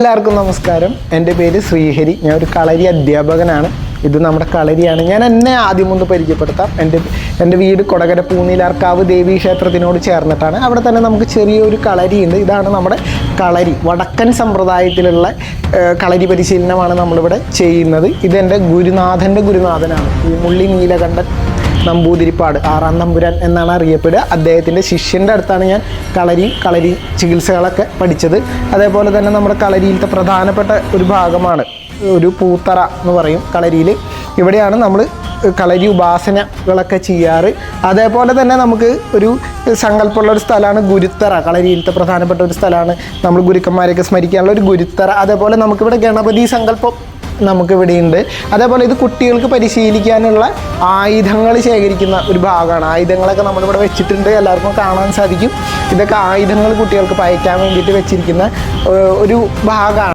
എല്ലാവർക്കും നമസ്കാരം. എൻ്റെ പേര് ശ്രീഹരി. ഞാൻ ഒരു കളരി അധ്യാപകനാണ്. ഇത് നമ്മുടെ കളരിയാണ്. ഞാൻ എന്നെ ആദ്യം ഒന്ന് പരിചയപ്പെടുത്താം. എൻ്റെ വീട് കൊടകര പൂനിലാർക്കാവ് ദേവീ ക്ഷേത്രത്തിനോട് ചേർന്നിട്ടാണ്. അവിടെ തന്നെ നമുക്ക് ചെറിയൊരു കളരിയുണ്ട്. ഇതാണ് നമ്മുടെ കളരി. വടക്കൻ സമ്പ്രദായത്തിലുള്ള കളരി പരിശീലനമാണ് നമ്മളിവിടെ ചെയ്യുന്നത്. ഇതെൻ്റെ ഗുരുനാഥൻ്റെ ഗുരുനാഥനാണ്. ഈ മുള്ളി നീലകണ്ഠൻ നമ്പൂതിരിപ്പാട് 6ാം തമ്പുരാൻ എന്നാണ് അറിയപ്പെടുക. അദ്ദേഹത്തിൻ്റെ ശിഷ്യൻ്റെ അടുത്താണ് ഞാൻ കളരി ചികിത്സകളൊക്കെ പഠിച്ചത്. അതേപോലെ തന്നെ നമ്മുടെ കളരിയിലത്തെ പ്രധാനപ്പെട്ട ഒരു ഭാഗമാണ് ഒരു പൂത്തറ എന്ന് പറയും കളരിയിൽ. ഇവിടെയാണ് നമ്മൾ കളരി ഉപാസനകളൊക്കെ ചെയ്യാറ്. അതേപോലെ തന്നെ നമുക്ക് ഒരു സങ്കല്പമുള്ള ഒരു സ്ഥലമാണ് ഗുരുത്തറ. കളരിയിലത്തെ പ്രധാനപ്പെട്ട ഒരു സ്ഥലമാണ്. നമ്മൾ ഗുരുക്കന്മാരെയൊക്കെ സ്മരിക്കാനുള്ള ഒരു ഗുരുത്തറ. അതേപോലെ നമുക്കിവിടെ ഗണപതി സങ്കല്പം നമുക്കിവിടെയുണ്ട്. അതേപോലെ ഇത് കുട്ടികൾക്ക് പരിശീലിക്കാനുള്ള ആയുധങ്ങൾ ശേഖരിക്കുന്ന ഒരു ഭാഗമാണ്. ആയുധങ്ങളൊക്കെ നമ്മളിവിടെ വെച്ചിട്ടുണ്ട്, എല്ലാവർക്കും കാണാൻ സാധിക്കും. ഇതൊക്കെ ആയുധങ്ങൾ കുട്ടികൾക്ക് പയറ്റാൻ വേണ്ടിയിട്ട് വെച്ചിരിക്കുന്ന ഒരു ഭാഗമാണ്.